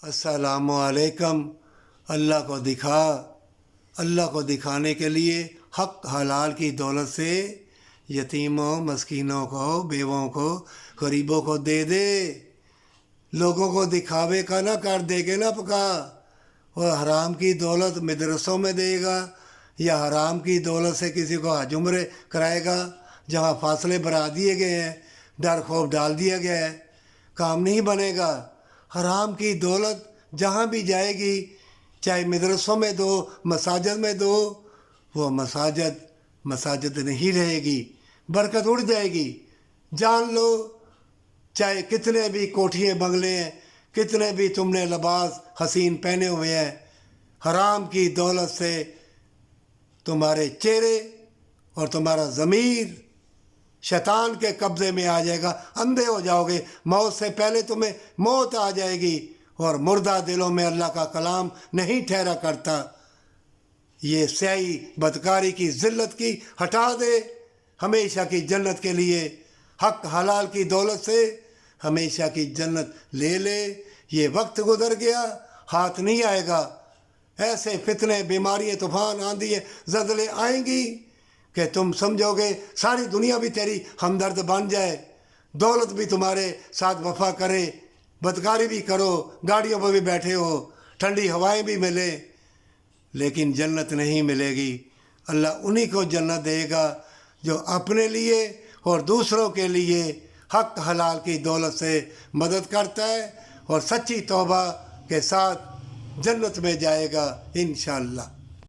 अस्सलामु अलैकुम। अल्लाह को दिखा, अल्लाह को दिखाने के लिए हक हलाल की दौलत से यतीमों, मस्कीनों को, बेवों को, गरीबों को दे दे। लोगों को दिखावे का ना कर, देगे ना पका। वह हराम की दौलत मदरसों में देगा या हराम की दौलत से किसी को हज उम्रे कराएगा जहाँ फासले बढ़ा दिए गए हैं, डर खौफ डाल दिया गया है, काम नहीं बनेगा। हराम की दौलत जहाँ भी जाएगी, चाहे मदरसों में दो, मसाजिद में दो, वो मसाजिद नहीं रहेगी, बरकत उड़ जाएगी। जान लो, चाहे कितने भी कोठिए बंगले हैं, कितने भी तुमने लिबास हसीन पहने हुए हैं, हराम की दौलत से तुम्हारे चेहरे और तुम्हारा ज़मीर शैतान के कब्ज़े में आ जाएगा, अंधे हो जाओगे। मौत से पहले तुम्हें मौत आ जाएगी और मुर्दा दिलों में अल्लाह का कलाम नहीं ठहरा करता। ये स्याही बदकारी की ज़िल्लत की हटा दे, हमेशा की जन्नत के लिए हक हलाल की दौलत से हमेशा की जन्नत ले ले। ये वक्त गुजर गया, हाथ नहीं आएगा। ऐसे फितने, बीमारियाँ, तूफान, आंधी, ज़लज़ले आएंगी कि तुम समझोगे सारी दुनिया भी तेरी हमदर्द बन जाए, दौलत भी तुम्हारे साथ वफा करे, बदकारी भी करो, गाड़ियों पर भी बैठे हो, ठंडी हवाएं भी मिले, लेकिन जन्नत नहीं मिलेगी। अल्लाह उन्हीं को जन्नत देगा जो अपने लिए और दूसरों के लिए हक हलाल की दौलत से मदद करता है और सच्ची तौबा के साथ जन्नत में जाएगा इंशाअल्लाह।